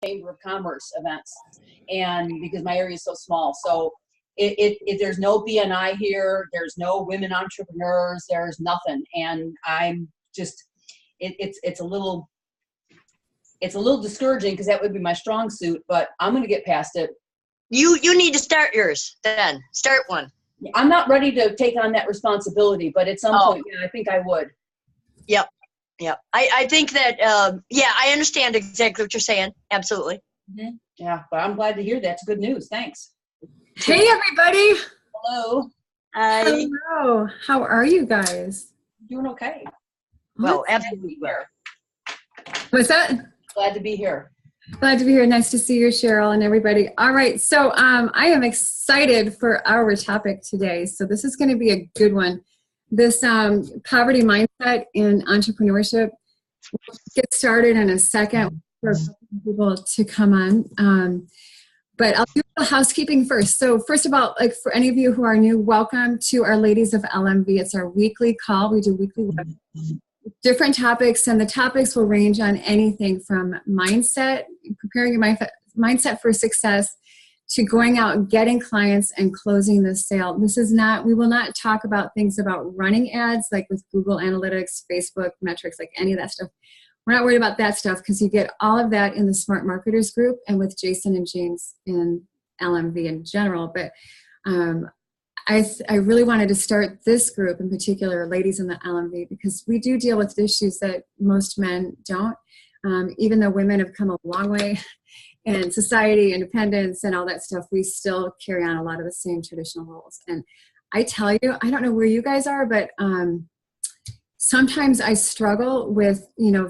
Chamber of Commerce events, and because my area is so small. So there's no BNI here, there's no women entrepreneurs, there's nothing. And I'm just, it's a little discouraging because that would be my strong suit, but I'm going to get past it. You need to start yours then. Start one. I'm not ready to take on that responsibility, but at some point, yeah, I think I would. Yep. I think that, I understand exactly what you're saying. Absolutely. Mm-hmm. Yeah, but I'm glad to hear that's good news. Thanks. Hey, everybody. Hello. Hi. Hello. How are you guys? Doing okay. Well, absolutely. What's that? Glad to be here. Glad to be here. Nice to see you, Cheryl, and everybody. All right. So I am excited for our topic today. So this is going to be a good one. This poverty mindset in entrepreneurship. We'll get started in a second for people to come on. But I'll do the housekeeping first. So first of all, like for any of you who are new, welcome to our Ladies of LMV. It's our weekly call. We do weekly different topics, and the topics will range on anything from mindset, preparing your mindset for success, to going out and getting clients and closing the sale. We will not talk about things about running ads like with Google Analytics, Facebook metrics, like any of that stuff. We're not worried about that stuff because you get all of that in the Smart Marketers group and with Jason and James in LMV in general. But I really wanted to start this group in particular, ladies in the LMV, because we do deal with issues that most men don't. Even though women have come a long way in society, independence, and all that stuff, we still carry on a lot of the same traditional roles. And I tell you, I don't know where you guys are, but sometimes I struggle with,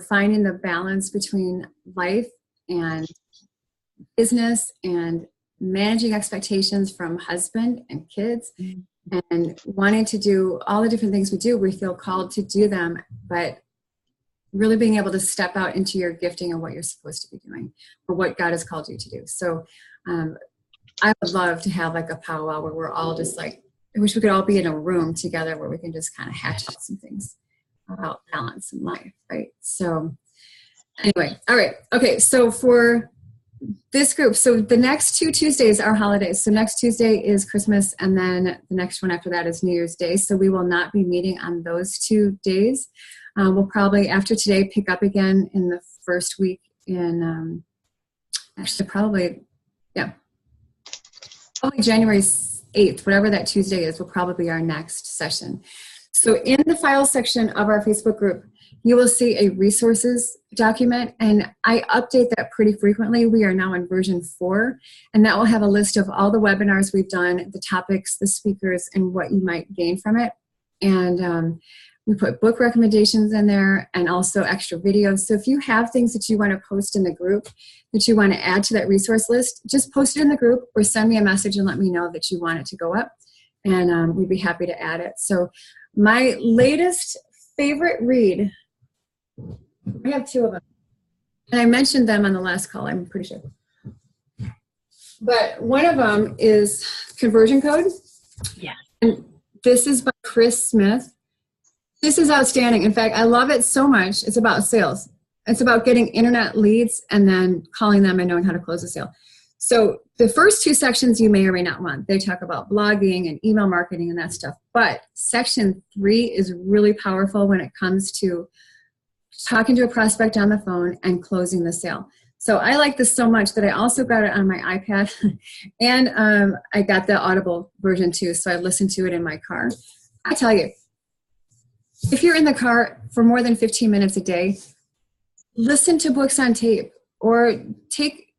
finding the balance between life and business and managing expectations from husband and kids and wanting to do all the different things we do. We feel called to do them, but really being able to step out into your gifting and what you're supposed to be doing or what God has called you to do. So I would love to have like a powwow where we're all just like, I wish we could all be in a room together where we can just kind of hatch out some things about balance in life, right? So anyway, all right. Okay, so for this group, so the next 2 Tuesdays are holidays. So next Tuesday is Christmas, and then the next one after that is New Year's Day. So we will not be meeting on those 2 days. We'll probably, after today, pick up again in the first week in, probably January 8th, whatever that Tuesday is, will probably be our next session. So in the file section of our Facebook group, you will see a resources document, and I update that pretty frequently. We are now in version 4, and that will have a list of all the webinars we've done, the topics, the speakers, and what you might gain from it. And we put book recommendations in there and also extra videos. So if you have things that you want to post in the group that you want to add to that resource list, just post it in the group or send me a message and let me know that you want it to go up, and we'd be happy to add it. So my latest favorite read, I have 2 of them, and I mentioned them on the last call, I'm pretty sure. But one of them is Conversion Code. Yeah. And this is by Chris Smith. This is outstanding. In fact, I love it so much. It's about sales. It's about getting internet leads and then calling them and knowing how to close a sale. So the first 2 sections you may or may not want. They talk about blogging and email marketing and that stuff. But section 3 is really powerful when it comes to talking to a prospect on the phone and closing the sale. So I like this so much that I also got it on my iPad, and I got the Audible version too, so I listened to it in my car. I tell you, if you're in the car for more than 15 minutes a day, listen to books on tape or take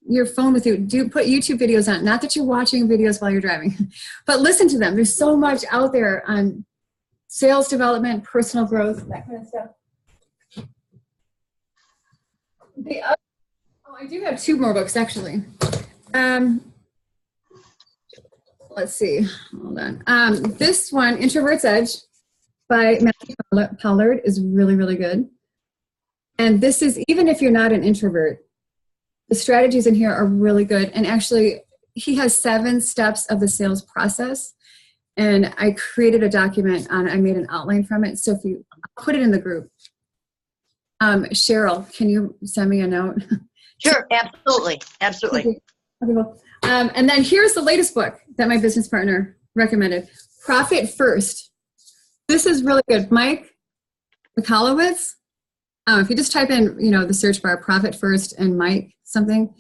your phone with you. Put YouTube videos on. Not that you're watching videos while you're driving, but listen to them. There's so much out there on sales development, personal growth, that kind of stuff. I do have 2 more books actually. Let's see. Hold on. This one, Introvert's Edge, by Matthew Pollard, is really, really good. And this is, even if you're not an introvert, the strategies in here are really good. And actually, he has 7 steps of the sales process. And I created a document I made an outline from it. So I'll put it in the group. Cheryl, can you send me a note? Sure, absolutely, absolutely. Okay, well, and then here's the latest book that my business partner recommended, Profit First. This is really good. Mike Michalowicz, if you just type in, the search bar, Profit First and Mike something,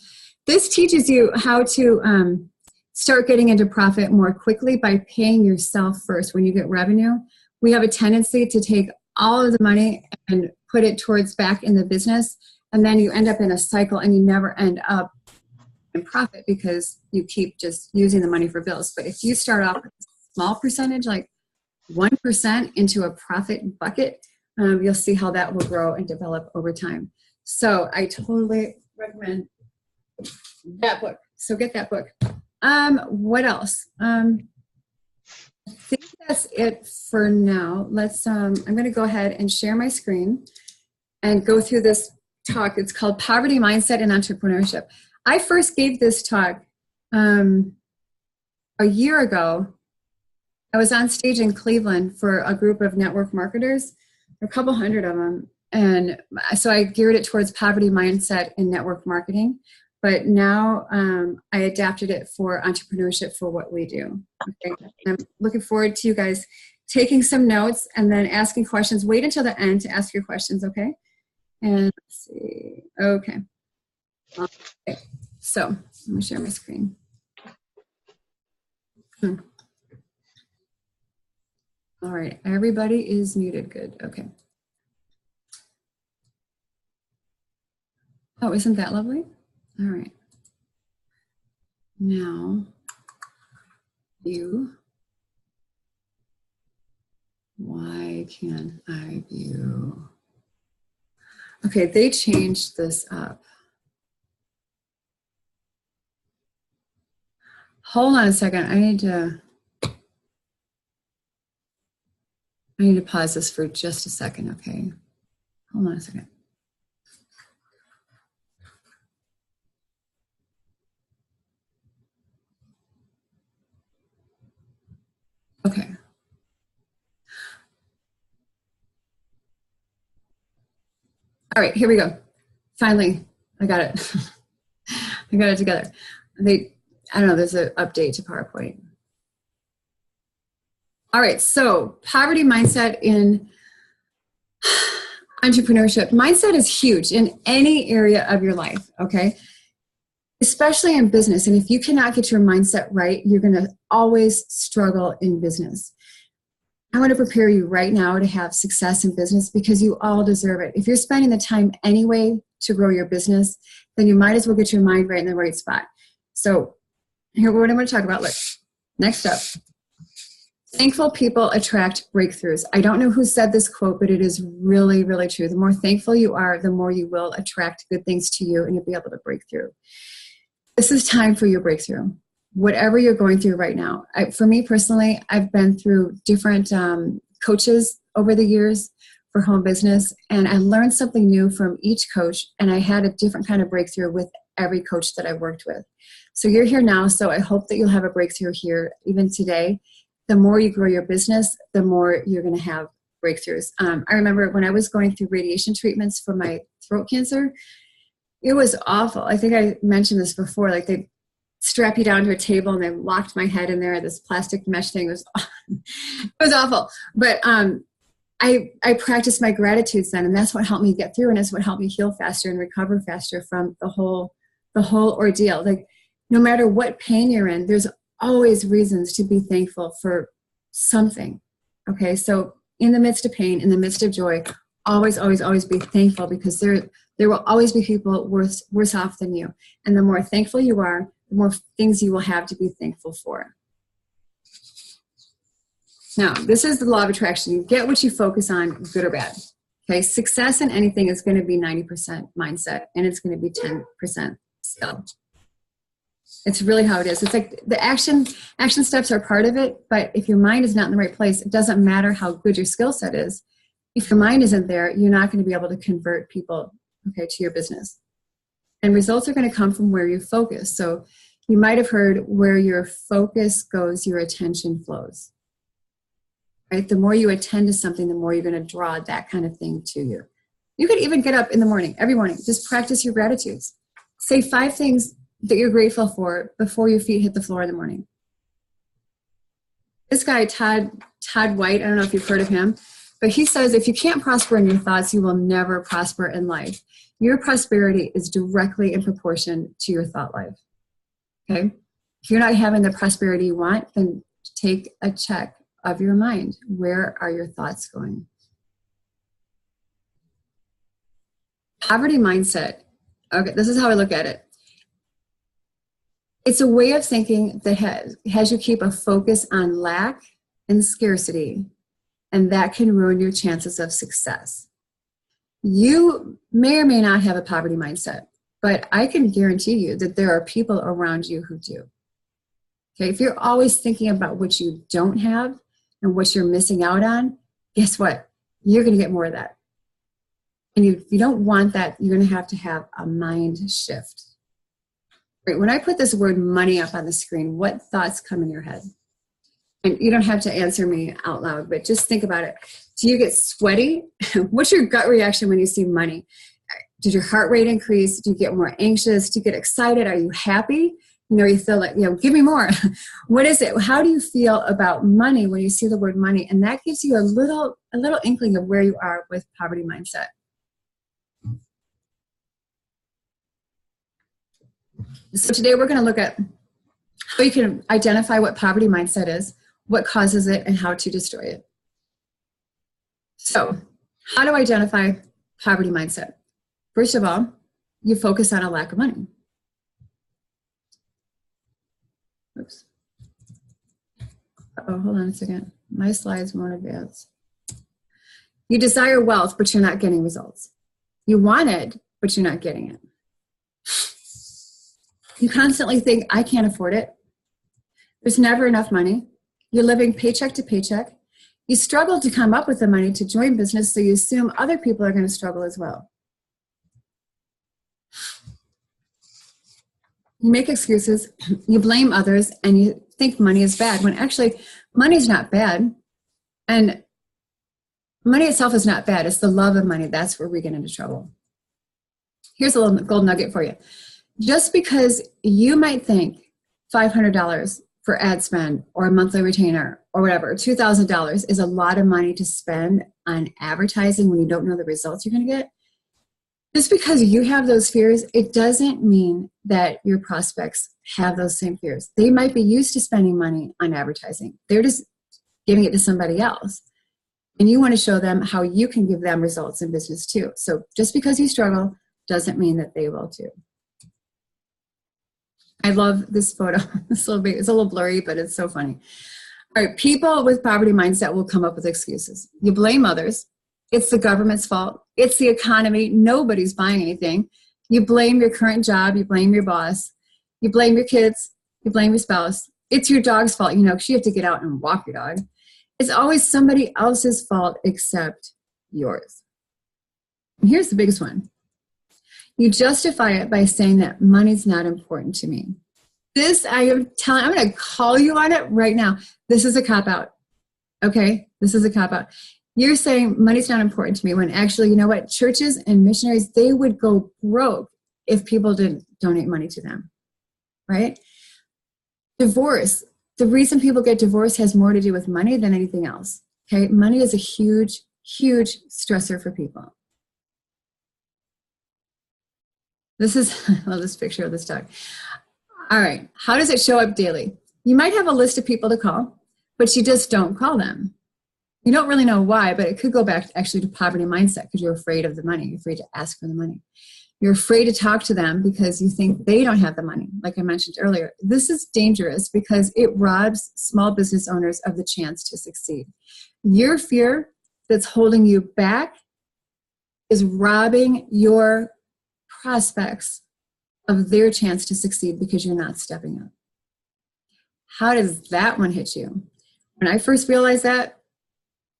this teaches you how to start getting into profit more quickly by paying yourself first. When you get revenue, we have a tendency to take all of the money and put it towards back in the business, and then you end up in a cycle and you never end up in profit because you keep just using the money for bills. But if you start off with a small percentage, like 1% into a profit bucket, you'll see how that will grow and develop over time. So I totally recommend that book. So get that book. What else? I think that's it for now. Let's, I'm going to go ahead and share my screen and go through this talk. It's called Poverty Mindset and Entrepreneurship. I first gave this talk a year ago. I was on stage in Cleveland for a group of network marketers, a couple hundred of them. And so I geared it towards poverty mindset and network marketing. But now I adapted it for entrepreneurship for what we do. Okay? I'm looking forward to you guys taking some notes and then asking questions. Wait until the end to ask your questions, okay? And let's see. Okay. So let me share my screen. All right, everybody is muted. Good. Okay. Oh, isn't that lovely? All right. Now, view. Why can't I view? Okay, they changed this up. Hold on a second. I need to pause this for just a second, okay? Hold on a second. Okay. All right, here we go. Finally, I got it. I got it together. I don't know, there's an update to PowerPoint. All right, so poverty mindset in entrepreneurship. Mindset is huge in any area of your life, okay? Especially in business. And if you cannot get your mindset right, you're going to always struggle in business. I want to prepare you right now to have success in business because you all deserve it. If you're spending the time anyway to grow your business, then you might as well get your mind right in the right spot. So here, what I'm going to talk about. Look, next up. Thankful people attract breakthroughs. I don't know who said this quote, but it is really, really true. The more thankful you are, the more you will attract good things to you and you'll be able to break through. This is time for your breakthrough. Whatever you're going through right now. For me personally, I've been through different coaches over the years for home business, and I learned something new from each coach, and I had a different kind of breakthrough with every coach that I worked with. So you're here now, so I hope that you'll have a breakthrough here even today. The more you grow your business, the more you're going to have breakthroughs. I remember when I was going through radiation treatments for my throat cancer, it was awful. I think I mentioned this before, like they strap you down to a table and they locked my head in there. This plastic mesh thing was, it was awful. But I practiced my gratitudes then, and that's what helped me get through, and it's what helped me heal faster and recover faster from the whole ordeal. Like no matter what pain you're in, there's always reasons to be thankful for something. Okay, so in the midst of pain, in the midst of joy, always, always, always be thankful because there will always be people worse off than you. And the more thankful you are, the more things you will have to be thankful for. Now, this is the law of attraction. You get what you focus on, good or bad. Okay, success in anything is going to be 90% mindset, and it's going to be 10% skill. It's really how it is. It's like the action steps are part of it, but if your mind is not in the right place, it doesn't matter how good your skill set is. If your mind isn't there, you're not going to be able to convert people, okay, to your business. And results are going to come from where you focus. So you might have heard where your focus goes, your attention flows. Right? The more you attend to something, the more you're going to draw that kind of thing to you. You could even get up in the morning, every morning, just practice your gratitudes. Say 5 things that you're grateful for before your feet hit the floor in the morning. This guy, Todd White, I don't know if you've heard of him, but he says if you can't prosper in your thoughts, you will never prosper in life. Your prosperity is directly in proportion to your thought life. Okay? If you're not having the prosperity you want, then take a check of your mind. Where are your thoughts going? Poverty mindset. Okay, this is how I look at it. It's a way of thinking that has you keep a focus on lack and scarcity, and that can ruin your chances of success. You may or may not have a poverty mindset, but I can guarantee you that there are people around you who do. Okay, if you're always thinking about what you don't have and what you're missing out on, guess what? You're going to get more of that. And if you don't want that, you're going to have a mind shift. Right, when I put this word money up on the screen, what thoughts come in your head? And you don't have to answer me out loud, but just think about it. Do you get sweaty? What's your gut reaction when you see money? Does your heart rate increase? Do you get more anxious? Do you get excited? Are you happy? You feel like, give me more. What is it? How do you feel about money when you see the word money? And that gives you a little inkling of where you are with poverty mindset. So today we're going to look at how you can identify what poverty mindset is, what causes it, and how to destroy it. So, how to identify poverty mindset? First of all, you focus on a lack of money. Oops. Oh, hold on a second. My slides won't advance. You desire wealth, but you're not getting results. You want it, but you're not getting it. You constantly think, I can't afford it. There's never enough money. You're living paycheck to paycheck. You struggle to come up with the money to join business, so you assume other people are going to struggle as well. You make excuses, you blame others, and you think money is bad, when actually money is not bad. And money itself is not bad. It's the love of money. That's where we get into trouble. Here's a little gold nugget for you. Just because you might think $500 for ad spend or a monthly retainer or whatever, $2,000 is a lot of money to spend on advertising when you don't know the results you're going to get, just because you have those fears, it doesn't mean that your prospects have those same fears. They might be used to spending money on advertising. They're just giving it to somebody else. And you want to show them how you can give them results in business too. So just because you struggle doesn't mean that they will too. I love this photo. It's a little blurry, but it's so funny. All right, people with poverty mindset will come up with excuses. You blame others. It's the government's fault. It's the economy. Nobody's buying anything. You blame your current job. You blame your boss. You blame your kids. You blame your spouse. It's your dog's fault, because you have to get out and walk your dog. It's always somebody else's fault except yours. And here's the biggest one. You justify it by saying that money's not important to me. This, I'm going to call you on it right now. This is a cop-out. Okay? This is a cop-out. You're saying money's not important to me when actually, you know what? Churches and missionaries, they would go broke if people didn't donate money to them. Right? Divorce. The reason people get divorced has more to do with money than anything else. Okay? Money is a huge, huge stressor for people. This is, I love this picture of this dog. All right, how does it show up daily? You might have a list of people to call, but you just don't call them. You don't really know why, but it could go back actually to poverty mindset because you're afraid of the money. You're afraid to ask for the money. You're afraid to talk to them because you think they don't have the money, like I mentioned earlier. This is dangerous because it robs small business owners of the chance to succeed. Your fear that's holding you back is robbing your prospects of their chance to succeed because you're not stepping up. How does that one hit you? When I first realized that,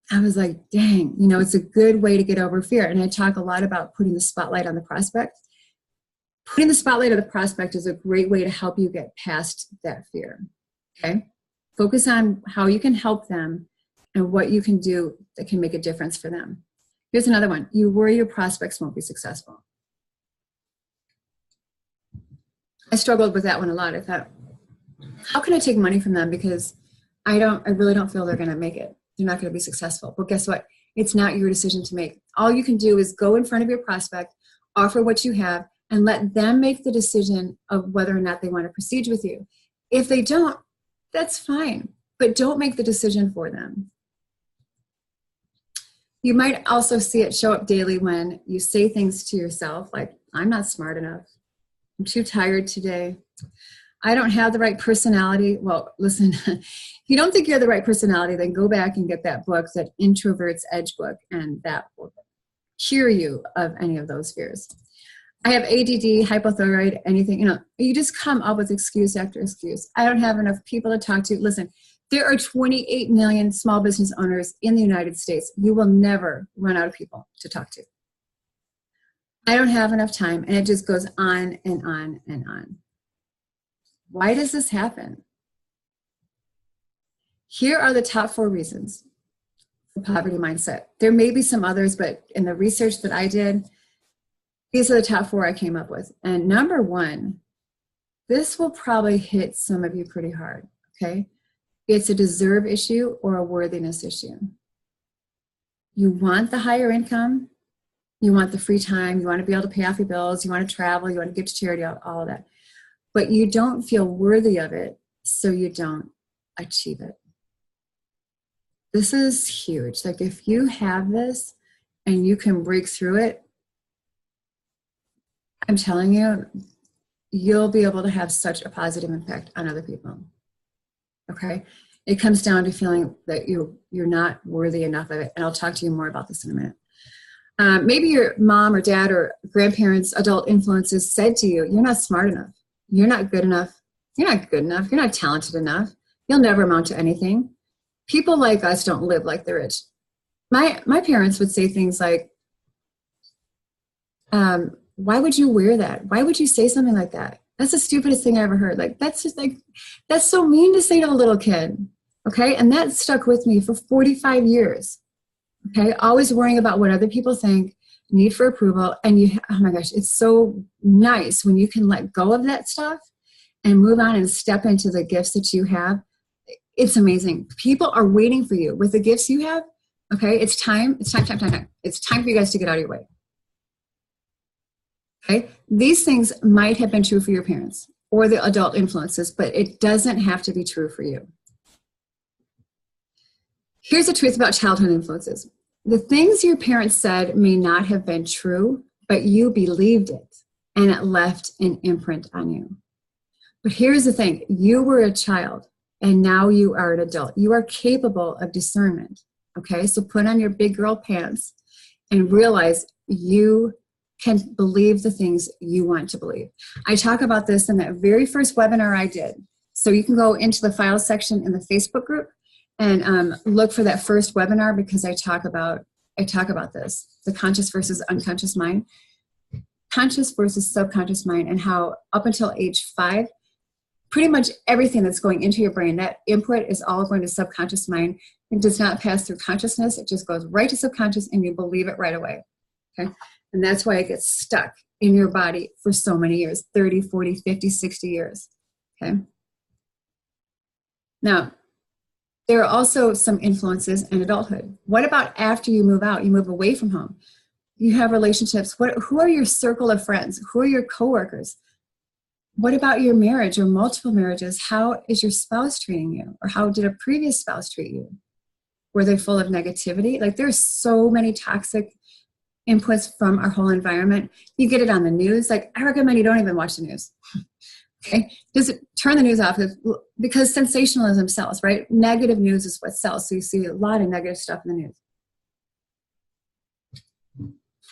I was like, dang, it's a good way to get over fear. And I talk a lot about putting the spotlight on the prospect. Putting the spotlight on the prospect is a great way to help you get past that fear. Okay? Focus on how you can help them and what you can do that can make a difference for them. Here's another one. You worry your prospects won't be successful. I struggled with that one a lot. I thought, how can I take money from them? Because I really don't feel they're going to make it. They're not going to be successful. But guess what? It's not your decision to make. All you can do is go in front of your prospect, offer what you have, and let them make the decision of whether or not they want to proceed with you. If they don't, that's fine. But don't make the decision for them. You might also see it show up daily when you say things to yourself like, I'm not smart enough. I'm too tired today. I don't have the right personality. Well, listen, if you don't think you have the right personality, then go back and get that book, that Introvert's Edge book, and that will cure you of any of those fears. I have ADD, hypothyroid, anything, you just come up with excuse after excuse. I don't have enough people to talk to. Listen, there are 28 million small business owners in the United States. You will never run out of people to talk to. I don't have enough time, and it just goes on and on and on. Why does this happen? Here are the top 4 reasons for poverty mindset. There may be some others, but in the research that I did, these are the top 4 I came up with. And number 1, this will probably hit some of you pretty hard, okay? It's a deserve issue or a worthiness issue. You want the higher income, you want the free time, you want to be able to pay off your bills, you want to travel, you want to give to charity, all of that. But you don't feel worthy of it, so you don't achieve it. This is huge. Like if you have this and you can break through it, I'm telling you, you'll be able to have such a positive impact on other people. Okay? It comes down to feeling that you're not worthy enough of it. And I'll talk to you more about this in a minute. Maybe your mom or dad or grandparents, adult influences said to you, you're not smart enough. You're not good enough. You're not good enough. You're not talented enough. You'll never amount to anything. People like us don't live like the rich. My parents would say things like, why would you wear that? Why would you say something like that? That's the stupidest thing I ever heard. Like, that's so mean to say to a little kid. Okay. And that stuck with me for 45 years. Okay. Always worrying about what other people think, need for approval. And oh my gosh, it's so nice when you can let go of that stuff and move on and step into the gifts that you have. It's amazing. People are waiting for you with the gifts you have. Okay. It's time. It's time. It's time for you guys to get out of your way. Okay. These things might have been true for your parents or the adult influences, but it doesn't have to be true for you. Here's the truth about childhood influences. The things your parents said may not have been true, but you believed it, and it left an imprint on you. But here's the thing. You were a child, and now you are an adult. You are capable of discernment, okay? So put on your big girl pants and realize you can believe the things you want to believe. I talk about this in that very first webinar I did. So you can go into the files section in the Facebook group and look for that first webinar, because I talk about this, the conscious versus unconscious mind, conscious versus subconscious mind, and how up until age 5, pretty much everything that's going into your brain, that input is all going to subconscious mind. It does not pass through consciousness. It just goes right to subconscious, and you believe it right away. Okay. And that's why it gets stuck in your body for so many years, 30, 40, 50, 60 years. Okay. Now, there are also some influences in adulthood. What about after you move out, you move away from home? You have relationships. Who are your circle of friends? Who are your coworkers? What about your marriage or multiple marriages? How is your spouse treating you? Or how did a previous spouse treat you? Were they full of negativity? Like, there's so many toxic inputs from our whole environment. You get it on the news. Like, I recommend you don't even watch the news. Okay, just turn the news off, because sensationalism sells, right? Negative news is what sells. So you see a lot of negative stuff in the news.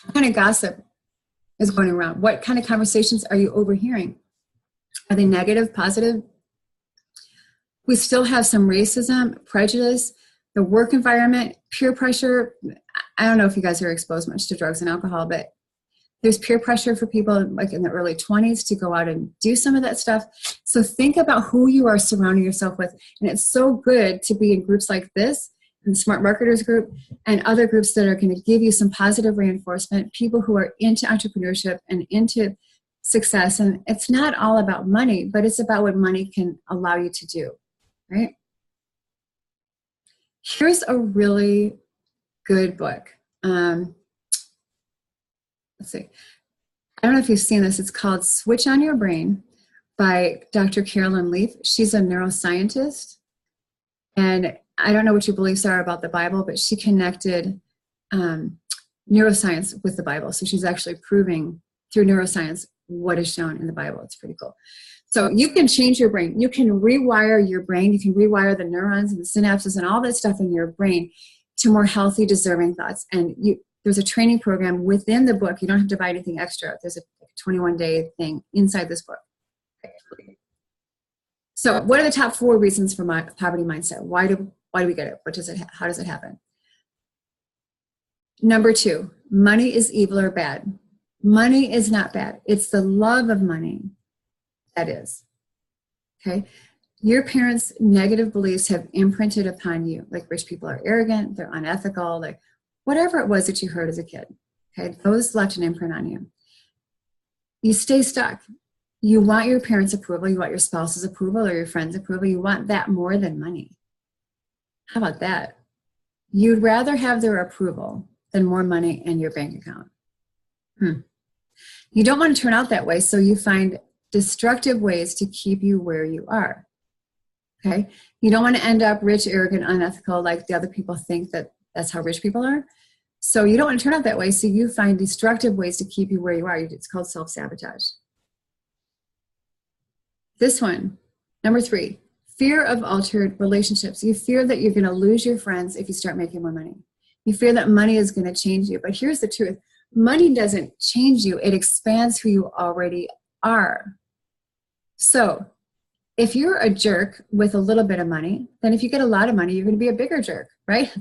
What kind of gossip is going around? What kind of conversations are you overhearing? Are they negative, positive? We still have some racism, prejudice, the work environment, peer pressure. I don't know if you guys are exposed much to drugs and alcohol, but there's peer pressure for people like in the early 20s to go out and do some of that stuff. So think about who you are surrounding yourself with. And it's so good to be in groups like this, and the Smart Marketers group, and other groups that are going to give you some positive reinforcement, people who are into entrepreneurship and into success, and it's not all about money, but it's about what money can allow you to do, right? Here's a really good book. Let's see. I don't know if you've seen this. It's called Switch on Your Brain by Dr. Carolyn Leaf. She's a neuroscientist. And I don't know what your beliefs are about the Bible, but she connected neuroscience with the Bible. So she's actually proving through neuroscience what is shown in the Bible. It's pretty cool. So you can change your brain. You can rewire your brain. You can rewire the neurons and the synapses and all that stuff in your brain to more healthy, deserving thoughts. And there's a training program within the book. You don't have to buy anything extra. There's a 21-day thing inside this book. So what are the top 4 reasons for my poverty mindset? Why do we get it? How does it happen? Number 2, money is evil or bad. Money is not bad. It's the love of money that is. Okay? Your parents' negative beliefs have imprinted upon you. Like rich people are arrogant, they're unethical, like whatever it was that you heard as a kid. Okay? Those left an imprint on you. You stay stuck. You want your parents' approval, you want your spouse's approval or your friend's approval. You want that more than money. How about that? You'd rather have their approval than more money in your bank account. You don't want to turn out that way, so you find destructive ways to keep you where you are. Okay? You don't want to end up rich, arrogant, unethical, like the other people think that that's how rich people are. So you don't want to turn out that way, so you find destructive ways to keep you where you are. It's called self-sabotage. This one, number 3, fear of altered relationships. You fear that you're going to lose your friends if you start making more money. You fear that money is going to change you. But here's the truth. Money doesn't change you. It expands who you already are. So if you're a jerk with a little bit of money, then if you get a lot of money, you're going to be a bigger jerk, right?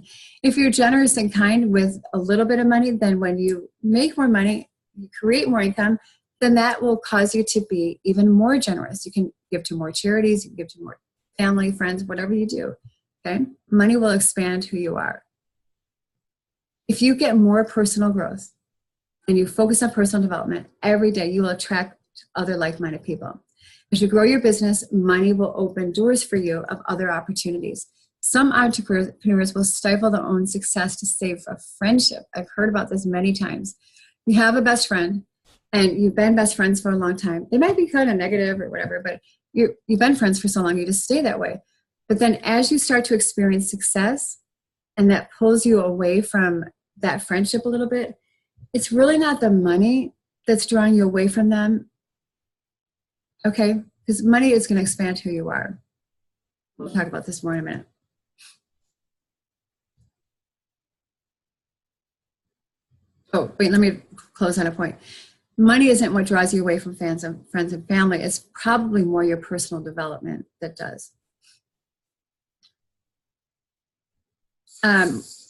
If you're generous and kind with a little bit of money, then when you make more money, you create more income, then that will cause you to be even more generous. You can give to more charities, you can give to more family, friends, whatever you do, okay? Money will expand who you are. If you get more personal growth and you focus on personal development every day, you will attract other like-minded people. As you grow your business, money will open doors for you of other opportunities. Some entrepreneurs will stifle their own success to save a friendship. I've heard about this many times. You have a best friend, and you've been best friends for a long time. They might be kind of negative or whatever, but you've been friends for so long, you just stay that way. But then as you start to experience success, and that pulls you away from that friendship a little bit, it's really not the money that's drawing you away from them, okay? Because money is going to expand who you are. We'll talk about this more in a minute. Oh, wait, let me close on a point. Money isn't what draws you away from friends and family. It's probably more your personal development that does.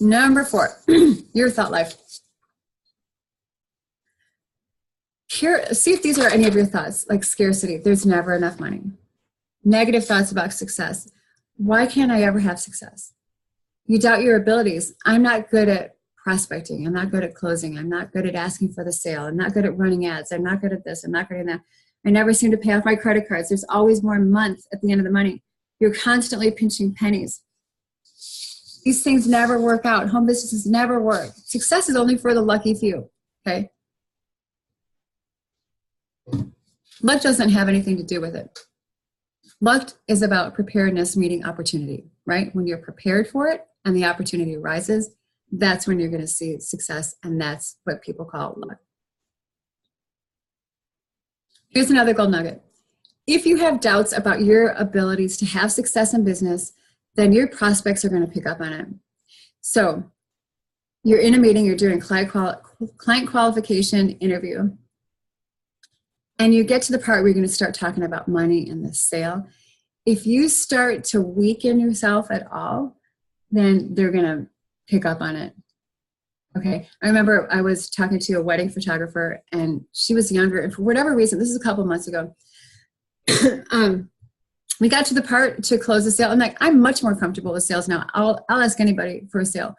Number 4, your thought life. Here, see if these are any of your thoughts, like scarcity. There's never enough money. Negative thoughts about success. Why can't I ever have success? You doubt your abilities. I'm not good at prospecting. I'm not good at closing. I'm not good at asking for the sale. I'm not good at running ads. I'm not good at this. I'm not good at that. I never seem to pay off my credit cards. There's always more month at the end of the money. You're constantly pinching pennies. These things never work out. Home businesses never work. Success is only for the lucky few, okay? Luck doesn't have anything to do with it. Luck is about preparedness meeting opportunity, right? When you're prepared for it and the opportunity arises, that's when you're going to see success, and that's what people call luck. Here's another gold nugget. If you have doubts about your abilities to have success in business, then your prospects are going to pick up on it. So you're in a meeting, you're doing a client qualification interview, and you get to the part where you're going to start talking about money and the sale. If you start to weaken yourself at all, then they're going to pick up on it. Okay. I remember I was talking to a wedding photographer, and she was younger, and for whatever reason, this is a couple months ago, we got to the part to close the sale. I'm like, I'm much more comfortable with sales now. I'll ask anybody for a sale.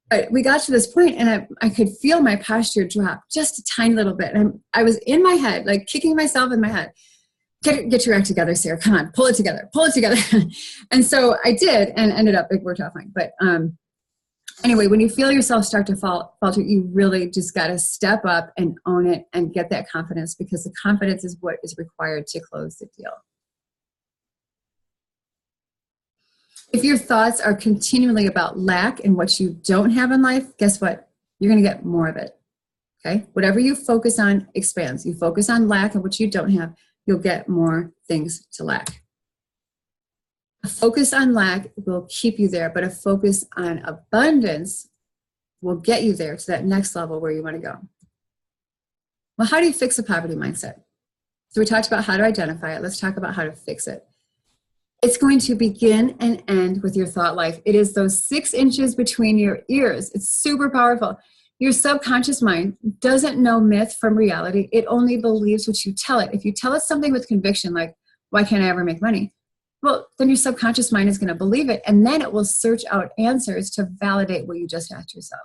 But we got to this point and I could feel my posture drop just a tiny little bit. And I was in my head, like kicking myself in my head. Get your act together, Sarah. Come on, pull it together. And so I did, and ended up, it worked out fine. But anyway, when you feel yourself start to falter, you really just got to step up and own it and get that confidence, because the confidence is what is required to close the deal. If your thoughts are continually about lack and what you don't have in life, guess what? You're going to get more of it. Okay? Whatever you focus on expands. You focus on lack and what you don't have, you'll get more things to lack. A focus on lack will keep you there, but a focus on abundance will get you there to that next level where you want to go. Well, how do you fix a poverty mindset? So we talked about how to identify it. Let's talk about how to fix it. It's going to begin and end with your thought life. It is those 6 inches between your ears. It's super powerful. Your subconscious mind doesn't know myth from reality. It only believes what you tell it. If you tell it something with conviction, like, why can't I ever make money? Well, then your subconscious mind is going to believe it, and then it will search out answers to validate what you just asked yourself.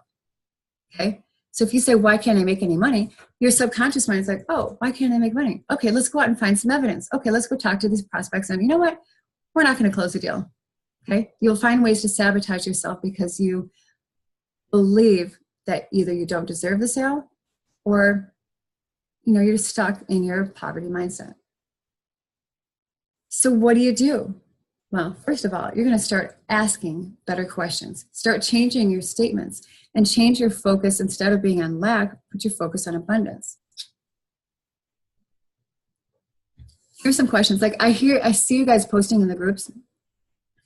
Okay? So if you say, why can't I make any money? Your subconscious mind is like, oh, why can't I make money? Okay, let's go out and find some evidence. Okay, let's go talk to these prospects, and you know what? We're not going to close the deal. Okay? You'll find ways to sabotage yourself because you believe that either you don't deserve the sale or, you're stuck in your poverty mindset. So what do? Well, first of all, you're going to start asking better questions. Start changing your statements and change your focus. Instead of being on lack, put your focus on abundance. Here's some questions. Like I see you guys posting in the groups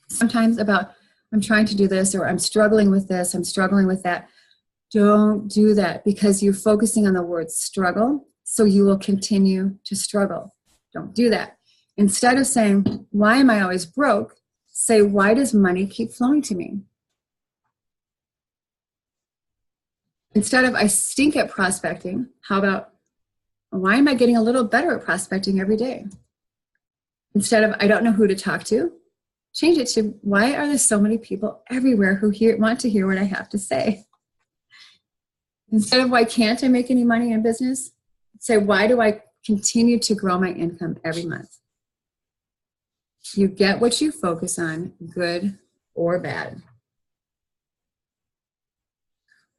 sometimes about, I'm trying to do this, or I'm struggling with this, I'm struggling with that. Don't do that, because you're focusing on the word struggle, so you will continue to struggle. Don't do that. Instead of saying, why am I always broke? Say, why does money keep flowing to me? Instead of, I stink at prospecting, how about, why am I getting a little better at prospecting every day? Instead of, I don't know who to talk to, change it to, why are there so many people everywhere who want to hear what I have to say? Instead of, why can't I make any money in business? Say, why do I continue to grow my income every month? You get what you focus on, good or bad.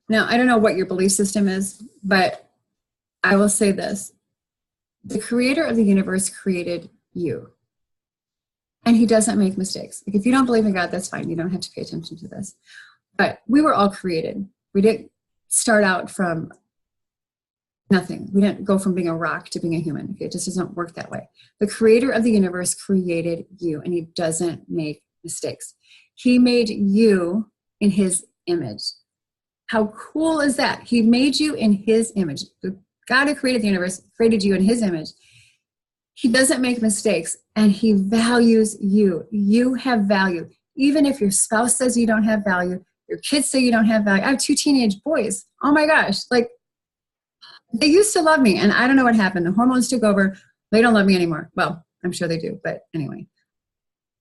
Now, I don't know what your belief system is, but I will say this. The creator of the universe created you. And he doesn't make mistakes. Like if you don't believe in God, that's fine. You don't have to pay attention to this. But we were all created. We didn't start out from nothing. We didn't go from being a rock to being a human. Okay? It just doesn't work that way. The creator of the universe created you, and he doesn't make mistakes. He made you in his image. How cool is that? He made you in his image. The God who created the universe created you in his image. He doesn't make mistakes, and he values you. You have value. Even if your spouse says you don't have value, your kids say you don't have value. I have 2 teenage boys. Oh my gosh. Like, they used to love me, and I don't know what happened. The hormones took over. They don't love me anymore. Well, I'm sure they do, but anyway.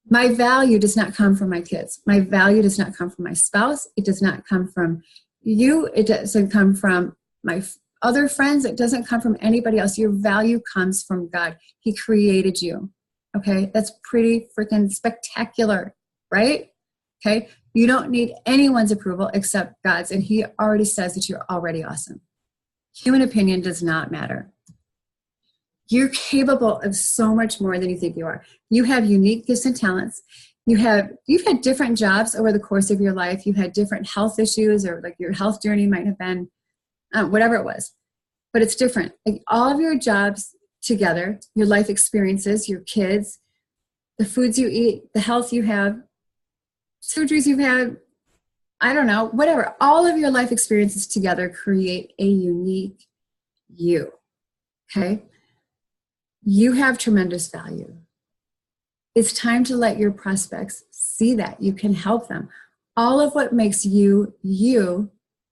My value does not come from my kids. My value does not come from my spouse. It does not come from you. It doesn't come from my other friends. It doesn't come from anybody else. Your value comes from God. He created you. Okay? That's pretty freaking spectacular, right? Okay? You don't need anyone's approval except God's, and he already says that you're already awesome. Human opinion does not matter. You're capable of so much more than you think you are. You have unique gifts and talents. You've had different jobs over the course of your life. You've had different health issues, or like your health journey might have been whatever it was, but it's different. Like all of your jobs together, your life experiences, your kids, the foods you eat, the health you have, surgeries you've had, I don't know, whatever. All of your life experiences together create a unique you. Okay? You have tremendous value. It's time to let your prospects see that. You can help them. All of what makes you, you,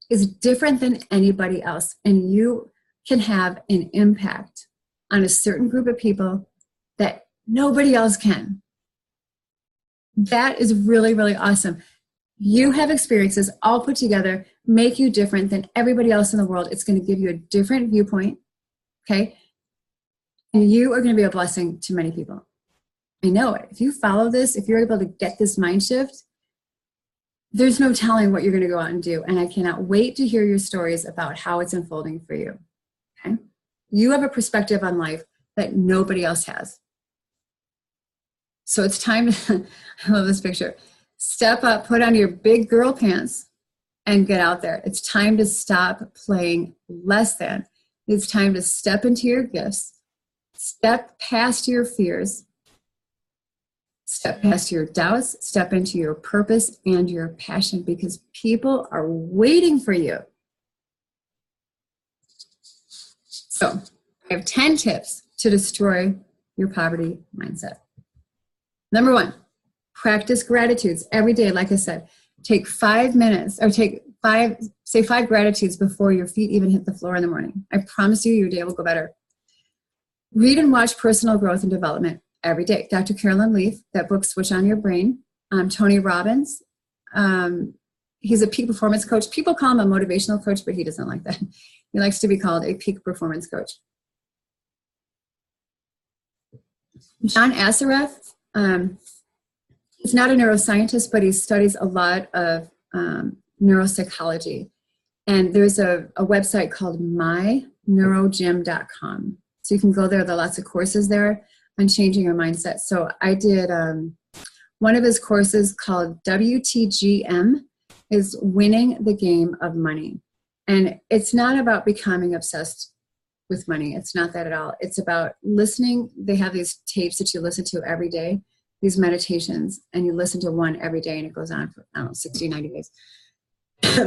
is different than anybody else. And you can have an impact on a certain group of people that nobody else can. That is really, really awesome. You have experiences all put together make you different than everybody else in the world. It's going to give you a different viewpoint, okay? And you are going to be a blessing to many people. I know it. If you follow this, if you're able to get this mind shift, there's no telling what you're going to go out and do. And I cannot wait to hear your stories about how it's unfolding for you, okay? You have a perspective on life that nobody else has. So it's time to, I love this picture, step up, put on your big girl pants, and get out there. It's time to stop playing less than. It's time to step into your gifts, step past your fears, step past your doubts, step into your purpose and your passion, because people are waiting for you. So I have 10 tips to destroy your poverty mindset. Number 1, practice gratitudes every day. Like I said, take 5 minutes, or say 5 gratitudes before your feet even hit the floor in the morning. I promise you, your day will go better. Read and watch personal growth and development every day. Dr. Carolyn Leaf, that book, Switch on Your Brain. Tony Robbins, he's a peak performance coach. People call him a motivational coach, but he doesn't like that. He likes to be called a peak performance coach. John Assaraf, he's not a neuroscientist, but he studies a lot of neuropsychology. And there's a website called myneurogym.com. So you can go there. There are lots of courses there on changing your mindset. So I did one of his courses called WTGM, is Winning the Game of Money. And it's not about becoming obsessed with money. It's not that at all. It's about listening. They have these tapes that you listen to every day, these meditations, and you listen to one every day, and it goes on for, I don't know, 60, 90 days.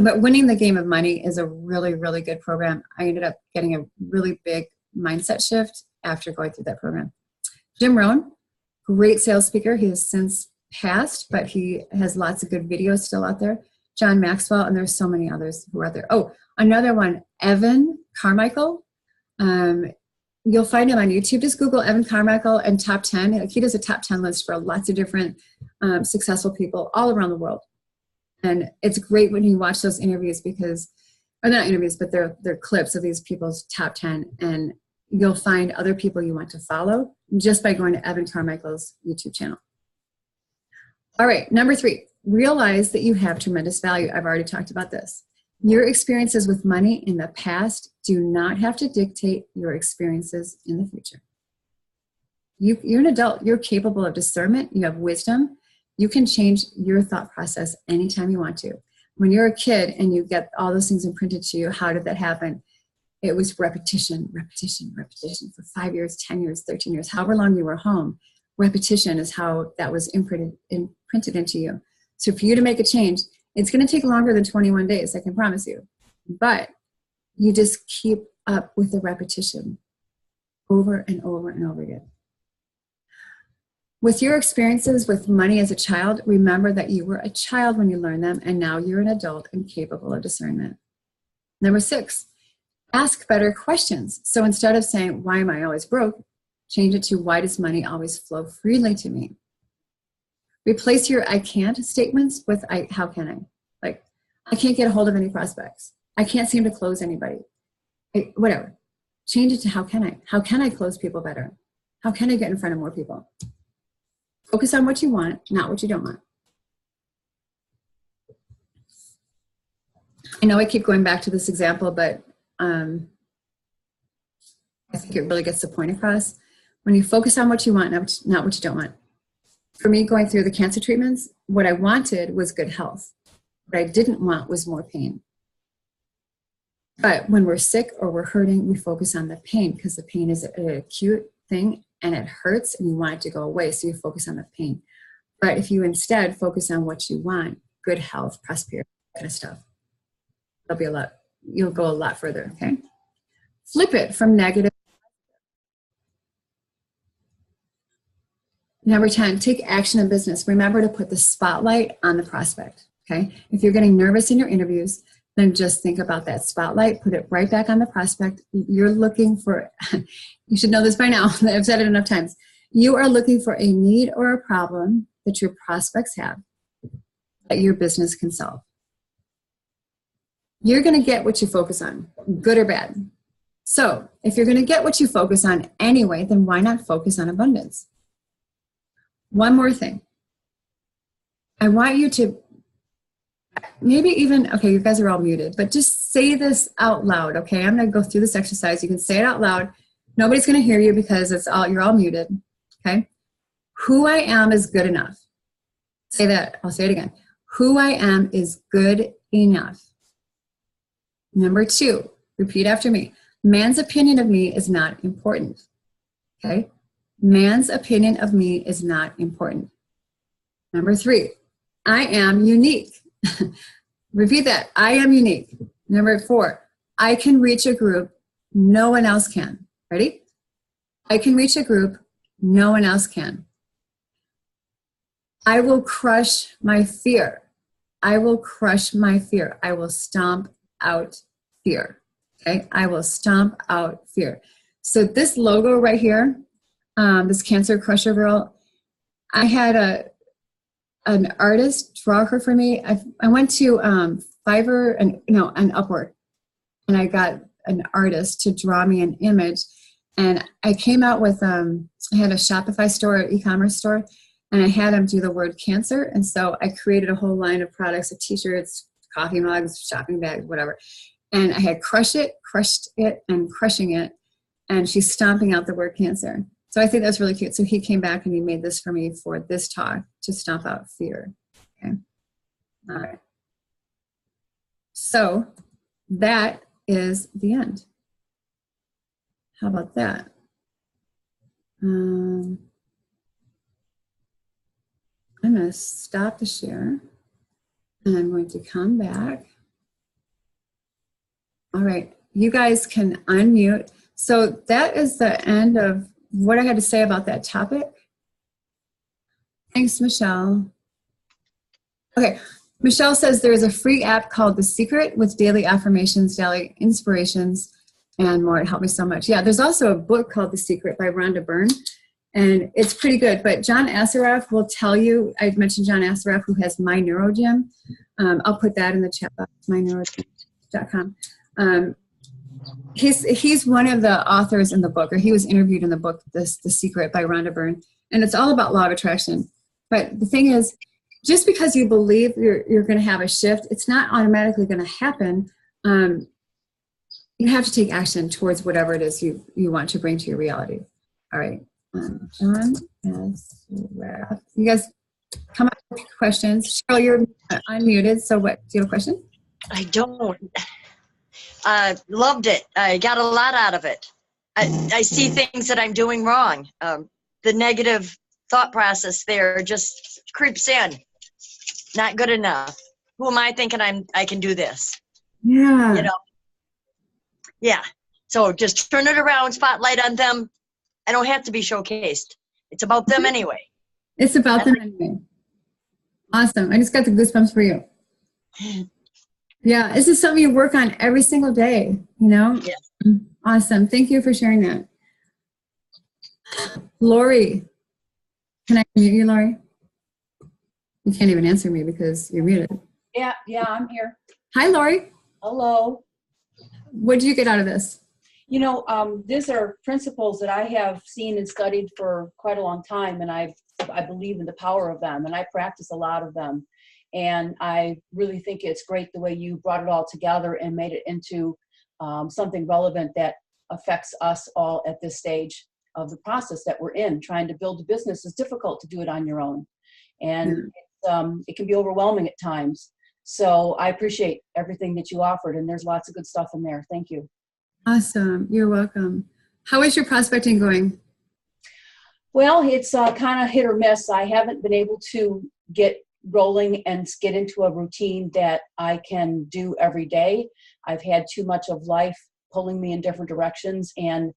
But Winning the Game of Money is a really, really good program. I ended up getting a really big mindset shift after going through that program. Jim Rohn, great sales speaker. He has since passed, but he has lots of good videos still out there. John Maxwell, and there's so many others who are out there. Oh, another one, Evan Carmichael. You'll find him on YouTube. Just Google Evan Carmichael and top 10. He does a top 10 list for lots of different successful people all around the world. And it's great when you watch those interviews because, or not interviews, but they're clips of these people's top 10. And you'll find other people you want to follow just by going to Evan Carmichael's YouTube channel. All right, number 3, realize that you have tremendous value. I've already talked about this. Your experiences with money in the past do not have to dictate your experiences in the future. You're an adult. You're capable of discernment. You have wisdom. You can change your thought process anytime you want to. When you're a kid and you get all those things imprinted to you, how did that happen? It was repetition, repetition, repetition for 5 years, 10 years, 13 years, however long you were home. Repetition is how that was imprinted into you. So for you to make a change, it's going to take longer than 21 days, I can promise you. But you just keep up with the repetition over and over and over again. With your experiences with money as a child, remember that you were a child when you learned them, and now you're an adult and capable of discernment. Number 6, ask better questions. So instead of saying, why am I always broke? Change it to, why does money always flow freely to me? Replace your I can't statements with how can I? Like, I can't get a hold of any prospects. I can't seem to close anybody. Whatever. Change it to how can I? How can I close people better? How can I get in front of more people? Focus on what you want, not what you don't want. I know I keep going back to this example, but I think it really gets the point across. When you focus on what you want, not what you don't want. For me, going through the cancer treatments, what I wanted was good health. What I didn't want was more pain. But when we're sick or we're hurting, we focus on the pain because the pain is an acute thing and it hurts and you want it to go away, so you focus on the pain. But if you instead focus on what you want, good health, prosperity, that kind of stuff, you'll go a lot further, okay? Flip it from negative. Number 10, take action in business. Remember to put the spotlight on the prospect, okay? If you're getting nervous in your interviews, then just think about that spotlight, put it right back on the prospect. You're looking for, you should know this by now, I've said it enough times. You are looking for a need or a problem that your prospects have that your business can solve. You're going to get what you focus on, good or bad. So if you're going to get what you focus on anyway, then why not focus on abundance? One more thing. I want you to maybe even, okay, you guys are all muted, but just say this out loud, okay? I'm going to go through this exercise. You can say it out loud. Nobody's going to hear you because you're all muted, okay? Who I am is good enough. Say that. I'll say it again. Who I am is good enough. Number 2, repeat after me. Man's opinion of me is not important. Okay? Man's opinion of me is not important. Number 3, I am unique. Repeat that. I am unique. Number 4, I can reach a group no one else can. Ready? I can reach a group no one else can. I will crush my fear. I will crush my fear. I will stomp out fear. Okay? I will stomp out fear. So this logo right here, this Cancer Crusher girl, I had an artist draw her for me. I went to Fiverr and Upwork, and I got an artist to draw me an image. And I came out with, I had a Shopify store, e-commerce store, and I had them do the word cancer. And so I created a whole line of products, t-shirts, coffee mugs, shopping bags, whatever. And I had crushed it, and crushing it. And she's stomping out the word cancer. So I think that's really cute. So he came back and he made this for me for this talk to stomp out fear. Okay. All right. So that is the end. How about that? I'm going to stop the share and I'm going to come back. All right, you guys can unmute. So that is the end of what I had to say about that topic. Thanks, Michelle. Okay, Michelle says there is a free app called The Secret with daily affirmations, daily inspirations, and more. It helped me so much. Yeah, there's also a book called The Secret by Rhonda Byrne, and it's pretty good. But John Assaraf will tell you, I mentioned John Assaraf, who has My Neuro Gym. I'll put that in the chat box, myneurogym.com. He's one of the authors in the book, or he was interviewed in the book, The Secret by Rhonda Byrne, and it's all about law of attraction. But the thing is, just because you believe you're going to have a shift, it's not automatically going to happen. You have to take action towards whatever it is you want to bring to your reality. All right, John, you guys come up with questions. Cheryl, you're unmuted, so what? Do you have a question? I don't. Loved it. I got a lot out of it. I see things that I'm doing wrong. The negative thought process there just creeps in. Not good enough. Who am I thinking I can do this? Yeah. You know? Yeah. So just turn it around, spotlight on them. I don't have to be showcased. It's about them anyway. It's about them anyway. Awesome. I just got the goosebumps for you. Yeah, this is something you work on every single day, you know? Yeah. Awesome. Thank you for sharing that. Lori. Can I mute you, Lori? You can't even answer me because you're muted. Yeah, I'm here. Hi, Lori. Hello. What did you get out of this? You know, these are principles that I have seen and studied for quite a long time, and I believe in the power of them, and I practice a lot of them. And I really think it's great the way you brought it all together and made it into something relevant that affects us all at this stage of the process that we're in. Trying to build a business is difficult to do it on your own. And it can be overwhelming at times. So I appreciate everything that you offered, and there's lots of good stuff in there. Thank you. Awesome. You're welcome. How is your prospecting going? Well, it's kind of hit or miss. I haven't been able to get rolling and get into a routine that I can do every day. I've had too much of life pulling me in different directions. And,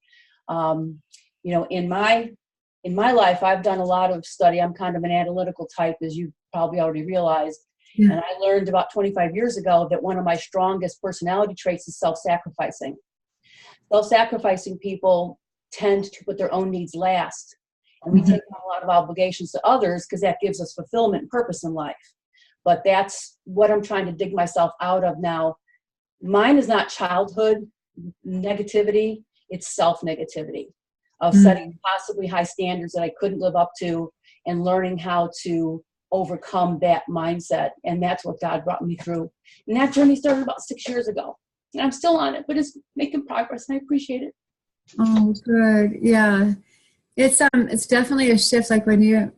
you know, in my life, I've done a lot of study. I'm kind of an analytical type, as you probably already realized. Yeah. And I learned about 25 years ago that one of my strongest personality traits is self-sacrificing. Self-sacrificing people tend to put their own needs last. And we take on a lot of obligations to others because that gives us fulfillment and purpose in life. But that's what I'm trying to dig myself out of now. mine is not childhood negativity, it's self-negativity of setting possibly high standards that I couldn't live up to, and learning how to overcome that mindset. And that's what God brought me through. And that journey started about 6 years ago. And I'm still on it, but it's making progress, and I appreciate it. Oh, good. Yeah. It's definitely a shift. Like when you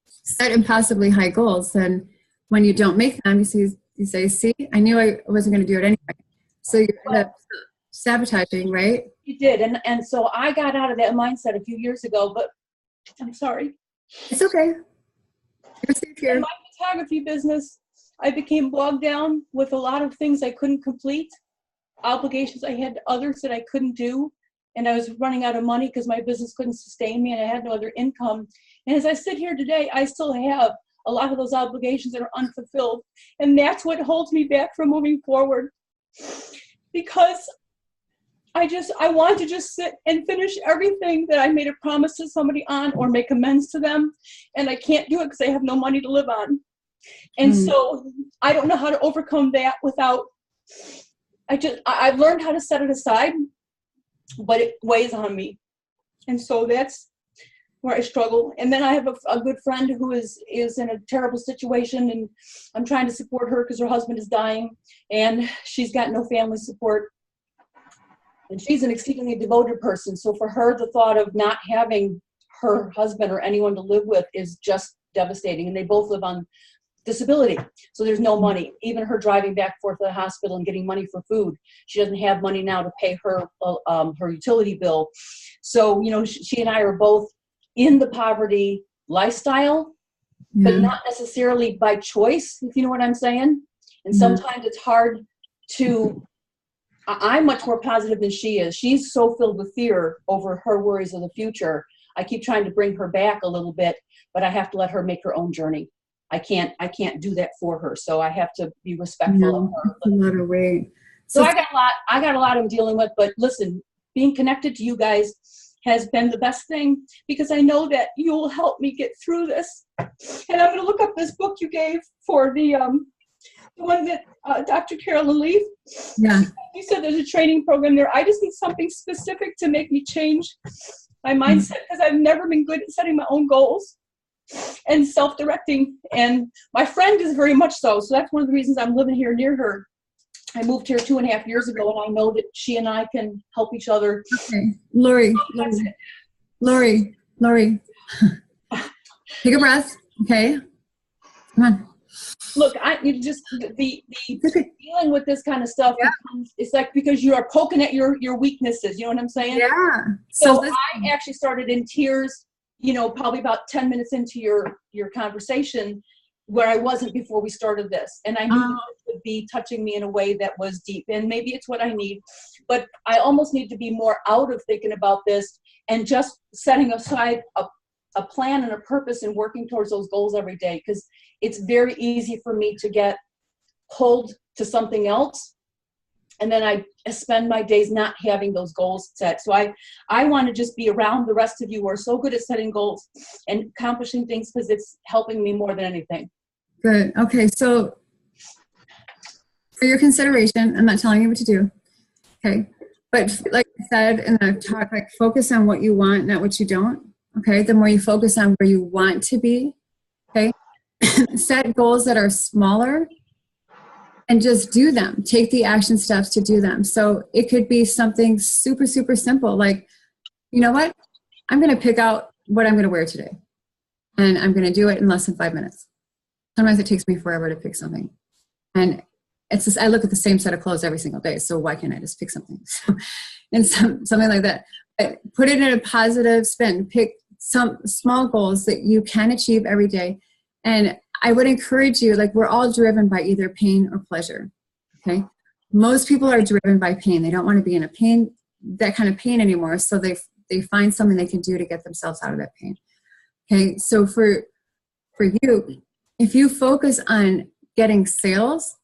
set impossibly high goals, then when you don't make them, you say, see, I knew I wasn't going to do it anyway. So you end up sabotaging, right? You did. And so I got out of that mindset a few years ago, but I'm sorry. It's okay. You're safe here. In my photography business, I became bogged down with a lot of things I couldn't complete, obligations I had to others that I couldn't do. And I was running out of money because my business couldn't sustain me and I had no other income. And as I sit here today, I still have a lot of those obligations that are unfulfilled. And that's what holds me back from moving forward. Because I want to just sit and finish everything that I made a promise to somebody on, or make amends to them. And I can't do it because I have no money to live on. And so I don't know how to overcome that without, I've learned how to set it aside, but it weighs on me. And so that's where I struggle. And then I have a good friend who is in a terrible situation, and I'm trying to support her because her husband is dying and she's got no family support. And she's an exceedingly devoted person. So for her, the thought of not having her husband or anyone to live with is just devastating. And they both live on disability. So there's no money. Even her driving back and forth to the hospital and getting money for food, she doesn't have money now to pay her utility bill. So, she and I are both in the poverty lifestyle, but not necessarily by choice, if you know what I'm saying. And sometimes it's hard to, I'm much more positive than she is. She's so filled with fear over her worries of the future. I keep trying to bring her back a little bit, but I have to let her make her own journey. I can't do that for her. So I have to be respectful of her. A lot of weight. So I got a lot I'm dealing with, but listen, being connected to you guys has been the best thing, because I know that you will help me get through this. And I'm going to look up this book you gave for the one that Dr. Carolyn Leaf. Yeah. You said there's a training program there. I just need something specific to make me change my mindset, because I've never been good at setting my own goals and self-directing. And my friend is very much so. So that's one of the reasons I'm living here near her. I moved here 2.5 years ago, and I know that she and I can help each other. Okay. Lori. Take a breath. Okay. Come on. Look, the dealing with this kind of stuff, it's like, because you are poking at your weaknesses. You know what I'm saying? Yeah. So I actually started in tears, probably about 10 minutes into your conversation, where I wasn't before we started this. And I knew that it would be touching me in a way that was deep. And maybe it's what I need. But I almost need to be more out of thinking about this and just setting aside a plan and a purpose and working towards those goals every day. Because it's very easy for me to get pulled to something else. And then I spend my days not having those goals set. So I want to just be around the rest of you who are so good at setting goals and accomplishing things, because it's helping me more than anything. Good. Okay. So for your consideration, I'm not telling you what to do. Okay. But like I said in the talk, like, focus on what you want, not what you don't. Okay. The more you focus on where you want to be, okay, set goals that are smaller and just do them. Take the action steps to do them. So it could be something super, super simple. Like, you know what? I'm going to pick out what I'm going to wear today, and I'm going to do it in less than 5 minutes. Sometimes it takes me forever to pick something. And it's just, I look at the same set of clothes every single day. So why can't I just pick something? And something like that. But put it in a positive spin. Pick some small goals that you can achieve every day. And I would encourage you, like, we're all driven by either pain or pleasure. Okay. Most people are driven by pain. They don't want to be in that kind of pain anymore. So they find something they can do to get themselves out of that pain. Okay. So for you, if you focus on getting sales,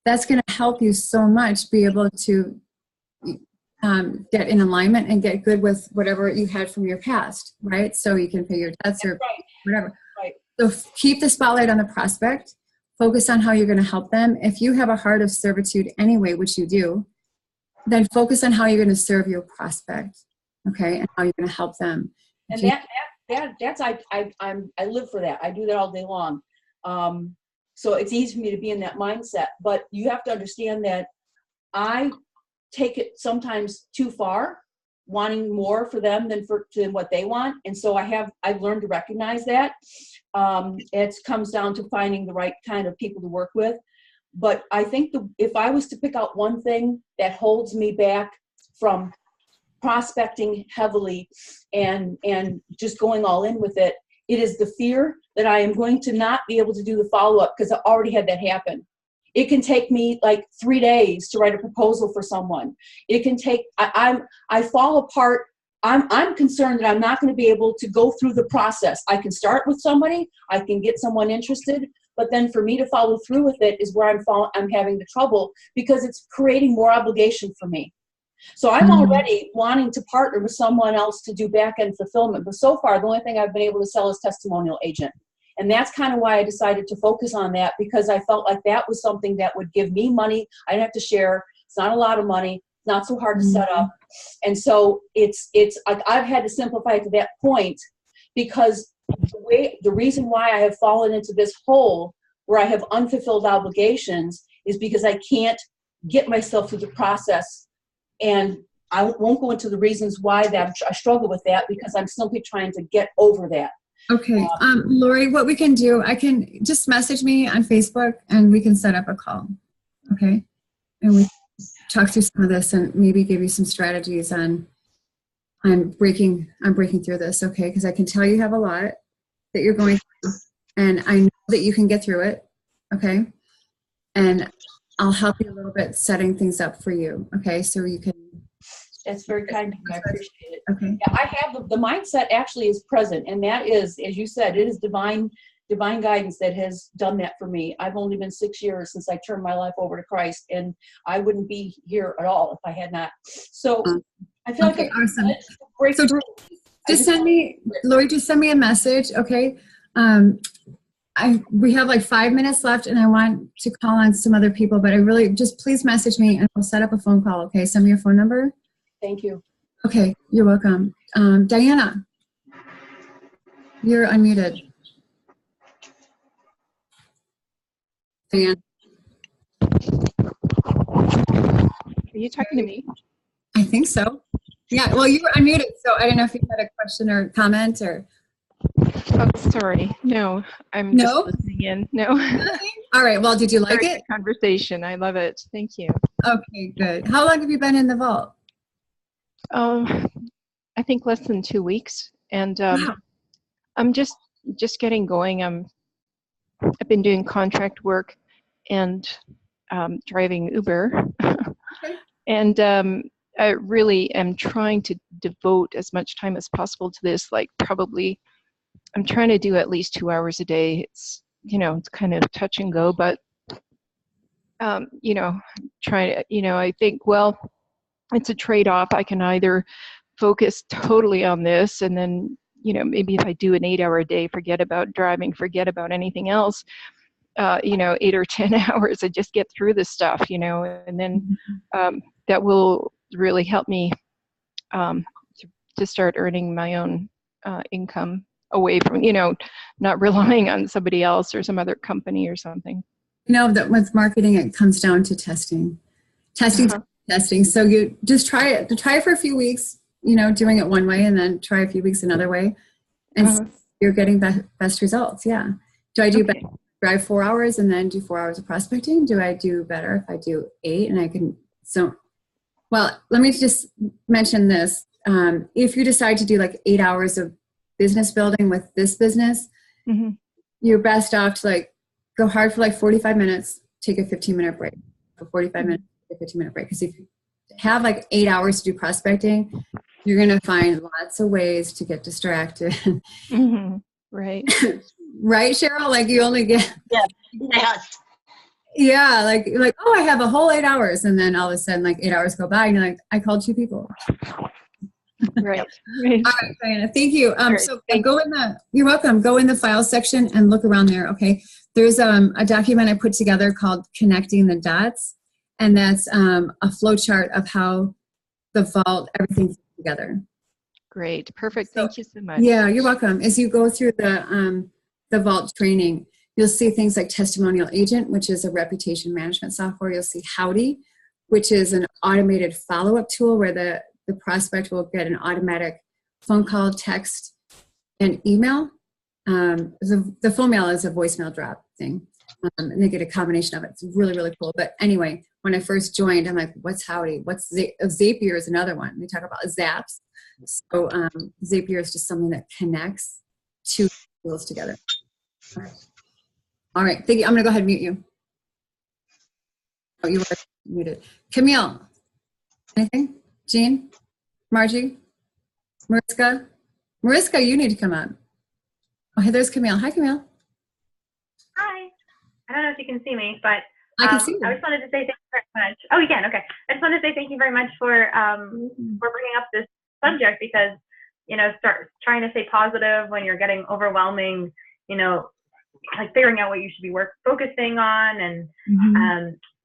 that's going to help you so much be able to get in alignment and get good with whatever you had from your past, right? So you can pay your debts or whatever. Right. So keep the spotlight on the prospect. focus on how you're going to help them. If you have a heart of servitude anyway, which you do, then focus on how you're going to serve your prospect, okay, and how you're going to help them. And that's I live for that. I do that all day long. So it's easy for me to be in that mindset. But you have to understand that I take it sometimes too far, wanting more for them than what they want. And so I've learned to recognize that. It comes down to finding the right kind of people to work with. But I think if I was to pick out one thing that holds me back from prospecting heavily and just going all in with it, it is the fear that I am going to not be able to do the follow-up, because I already had that happen. It can take me like 3 days to write a proposal for someone. It can take, I fall apart. I'm concerned that I'm not going to be able to go through the process. I can start with somebody, I can get someone interested, but then for me to follow through with it is where I'm having the trouble, because it's creating more obligation for me. So I'm already wanting to partner with someone else to do back-end fulfillment. But so far, the only thing I've been able to sell is testimonial agent. And that's kind of why I decided to focus on that, because I felt like that was something that would give me money. I didn't have to share. It's not a lot of money. It's not so hard to set up. And so it's like I've had to simplify it to that point, because the reason why I have fallen into this hole where I have unfulfilled obligations is because I can't get myself through the process. And I won't go into the reasons why that I struggle with that, because I'm simply trying to get over that. Okay. Lori, what we can do, I can just message me on Facebook and we can set up a call. Okay. And we talk through some of this and maybe give you some strategies on breaking through this. Okay. Because I can tell you have a lot that you're going through, and I know that you can get through it. Okay. And I'll help you a little bit setting things up for you. Okay. So you can. That's very kind of you. I appreciate it. Okay. Yeah, I have the mindset actually is present. And that is, as you said, it is divine guidance that has done that for me. I've only been 6 years since I turned my life over to Christ, and I wouldn't be here at all if I had not. So I feel okay, like awesome. Break so through. Just send me, Lori, just send me a message. Okay. We have like 5 minutes left, and I want to call on some other people, but I really just please message me and we'll set up a phone call. Okay. Send me your phone number. Thank you. Okay. You're welcome. Diana, you're unmuted. Diana. Are you talking to me? I think so. Yeah. Well, you were unmuted, so I don't know if you had a question or comment or. Oh, sorry. No, I'm just listening in. No. All right. Well, did you like it? Conversation. I love it. Thank you. Okay, good. How long have you been in the vault? I think less than 2 weeks, and Wow. I'm just getting going. I've been doing contract work and driving Uber, Okay. and I really am trying to devote as much time as possible to this. Like probably, I'm trying to do at least 2 hours a day. It's it's kind of touch and go, but trying to I think, well, it's a trade-off. I can either focus totally on this, and then maybe if I do an 8-hour day, forget about driving, forget about anything else, 8 or 10 hours, I just get through this stuff, and then that will really help me to start earning my own income away from, not relying on somebody else or some other company or something. That with marketing, it comes down to testing. Testing. So you just try it for a few weeks, doing it one way, and then try a few weeks another way, and you're getting best results. Yeah. Do I do better? Drive 4 hours and then do 4 hours of prospecting? Do I do better if I do 8 and I can? Well, let me just mention this. If you decide to do like 8 hours of business building with this business, you're best off to go hard for 45 minutes, take a 15-minute break. For 45 minutes, take a 15-minute break. Because if you have 8 hours to do prospecting, you're going to find lots of ways to get distracted. Right. Right, Cheryl? You only get... Yes. Yeah, oh, I have a whole 8 hours. And then all of a sudden, 8 hours go by and you're like, I called 2 people. Right. Right. All right, Diana, thank you. right, So you're welcome. Go in the file section and look around there. Okay. There's a document I put together called Connecting the Dots. And that's a flow chart of how the vault, everything fits together. Great. Perfect. So, Thank you so much. yeah, you're welcome. As you go through the vault training, you'll see things like Testimonial Agent, which is a reputation management software. You'll see Howdy, which is an automated follow-up tool where the prospect will get an automatic phone call, text, and email. The phone mail is a voicemail drop thing. And they get a combination of it. It's really, really cool. But anyway, when I first joined, I'm like, what's Howdy? What's Zapier is another one. We talk about Zaps. So Zapier is just something that connects two tools together. All right. Thank you. I'm going to go ahead and mute you. Oh, you were muted. Camille, anything? Jean? Margie? Mariska? Mariska, you need to come on. Oh, hey, there's Camille. Hi, Camille. Hi. I don't know if you can see me, but I can see you. I just wanted to say thank you very much. Oh, you can? Okay. I just wanted to say thank you very much for bringing up this subject because, start trying to stay positive when you're getting overwhelming, like figuring out what you should be focusing on and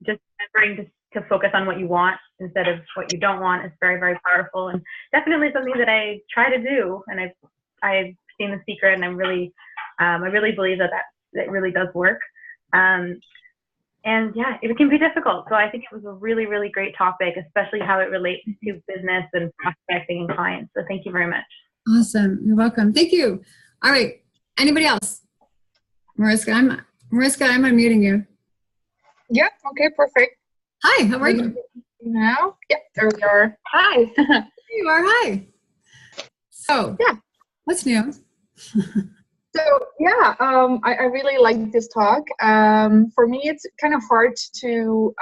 just remembering to focus on what you want instead of what you don't want is very, very powerful and definitely something that I try to do. And I've seen The Secret and I really believe that really does work. And yeah, it can be difficult. So I think it was a really, really great topic, especially how it relates to business and prospecting and clients. So thank you very much. Awesome. You're welcome. Thank you. All right. Anybody else? Mariska, I'm unmuting you. Yeah, okay, perfect. Hi, how are you? Now? Yeah, there we are. Hi. There you are. Hi. So, yeah. What's new? So, yeah, I really like this talk. For me, it's kind of hard to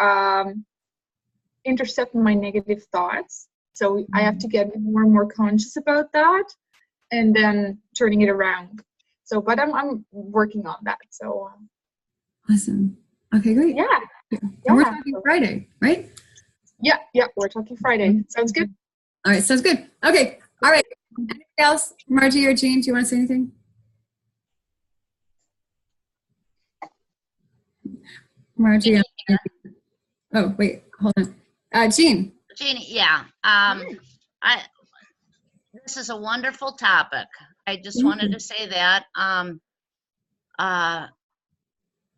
intercept my negative thoughts. So I have to get more and more conscious about that and then turning it around. So, but I'm working on that. So. Awesome. Okay, great. Yeah. And we're talking Friday, right? Yeah, we're talking Friday. Sounds good. All right, sounds good. Okay, all right. Anything else? Margie or Jean, do you want to say anything? Margie. Oh, wait, hold on. Jean. Jeannie, yeah. This is a wonderful topic. I just wanted to say that.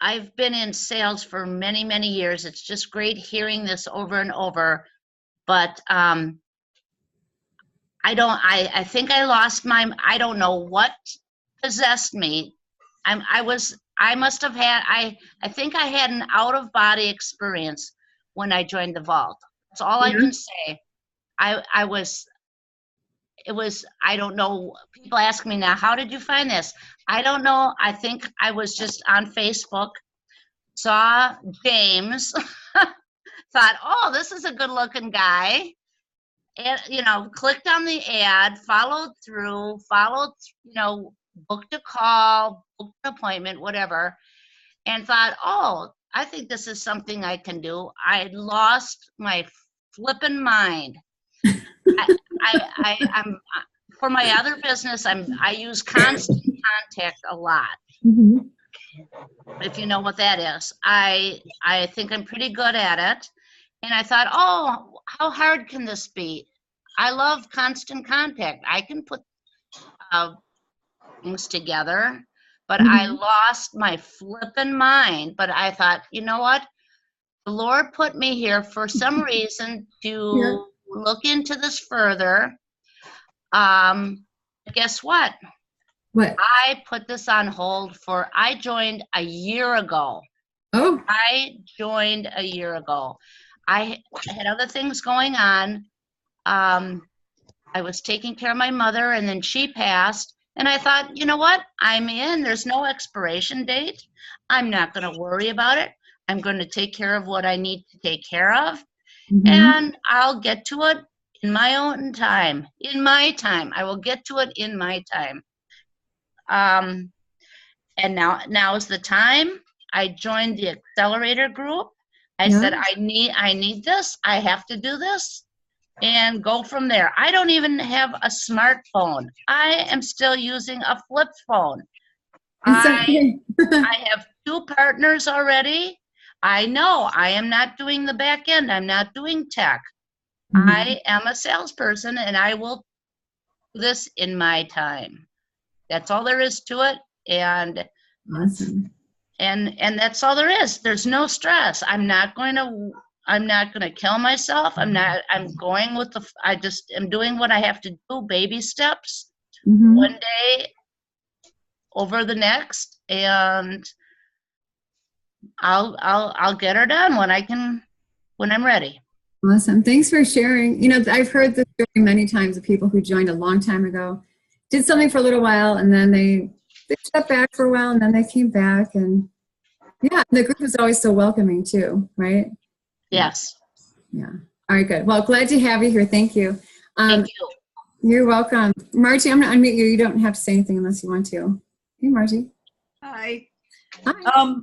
I've been in sales for many, many years. It's just great hearing this over and over. But I think I lost I don't know what possessed me. I must have had, I think I had an out-of-body experience when I joined the vault. That's all I can say. I don't know. People ask me now, how did you find this? I don't know. I think I was just on Facebook, saw James, thought, oh, this is a good looking guy. And, clicked on the ad, followed through, booked a call, booked an appointment, whatever, and thought, oh, I think this is something I can do. I lost my flippin' mind. I'm for my other business. I use Constant Contact a lot. Mm-hmm. If you know what that is, I think I'm pretty good at it. And I thought, oh, how hard can this be? I love Constant Contact. I can put things together, but I lost my flippin' mind. But I thought, you know what? The Lord put me here for some reason to look into this further. Guess what? What? I put this on hold I joined a year ago. Oh. I joined a year ago. I had other things going on. I was taking care of my mother and then she passed. And I thought, you know what? I'm in. There's no expiration date. I'm not going to worry about it. I'm going to take care of what I need to take care of. And I'll get to it in my own time. In my time. I will get to it in my time. And now is the time. I joined the accelerator group. I said, I need this. I have to do this. and go from there. I don't even have a smartphone. I am still using a flip phone. It's I okay. I have 2 partners already. I know I am not doing the back end. I'm not doing tech. I am a salesperson, and I will do this in my time. That's all there is to it. And Awesome. that's all there is. There's no stress. I'm not going to kill myself. I'm going with I just am doing what I have to do, baby steps, Mhm. one day over the next, and I'll get her done when I'm ready. Awesome. Thanks for sharing. You know, I've heard this story many times of people who joined a long time ago, did something for a little while, and then they stepped back for a while, and then they came back. And yeah, the group is always so welcoming too, right? Yes. Yeah. All right, good. Well, glad to have you here. Thank you. Thank you. You're welcome. Margie, I'm going to unmute you. You don't have to say anything unless you want to. Hey, Margie. Hi. Hi.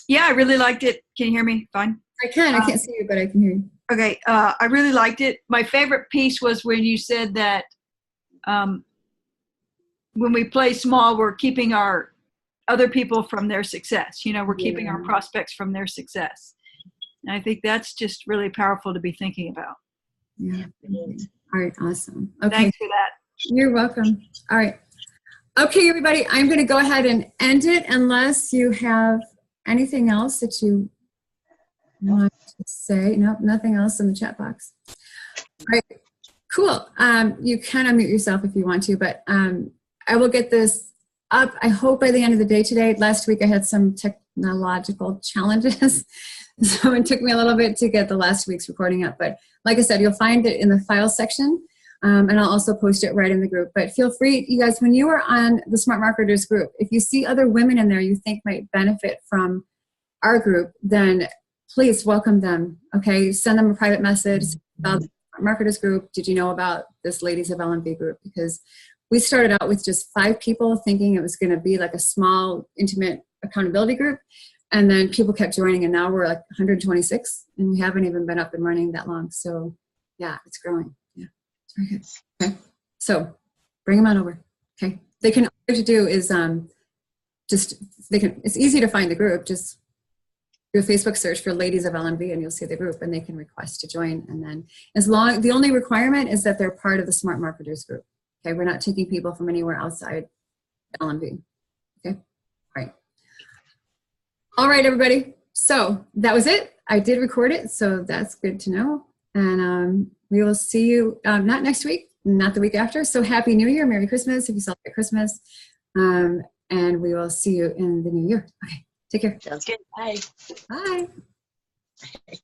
Yeah, I really liked it. Can you hear me? Fine. I can. I can't see you, but I can hear you. Okay. I really liked it. My favorite piece was when you said that when we play small, we're keeping our other people from their success. You know, we're keeping our prospects from their success. And I think that's just really powerful to be thinking about. Yeah. All right. Awesome. Okay. Thanks for that. You're welcome. All right. Okay, everybody, I'm going to go ahead and end it unless you have anything else that you want to say. Nope, nothing else in the chat box. All right, cool. You can unmute yourself if you want to, but I will get this up, I hope, by the end of the day today. Last week I had some technological challenges, so it took me a little bit to get the last week's recording up. But like I said, you'll find it in the file section. And I'll also post it right in the group. But feel free, you guys, when you are on the Smart Marketers group, if you see other women in there you think might benefit from our group, then please welcome them, okay? Send them a private message about the Smart Marketers group. Did you know about this Ladies of LMV group? Because we started out with just 5 people thinking it was going to be like a small, intimate accountability group. And then people kept joining, and now we're like 126, and we haven't even been up and running that long. So yeah, it's growing. Yeah. Very good. Okay. So bring them on over. Okay. They can, all you have to do is it's easy to find the group. Just do a Facebook search for Ladies of LMV and you'll see the group, and they can request to join. And then the only requirement is that they're part of the Smart Marketers group. Okay. We're not taking people from anywhere outside LMV. Okay. All right. All right, everybody. So that was it. I did record it, so that's good to know. And we will see you not next week, not the week after. So Happy New Year, Merry Christmas if you celebrate Christmas. And we will see you in the new year. Okay, take care. Sounds good. Bye. Bye.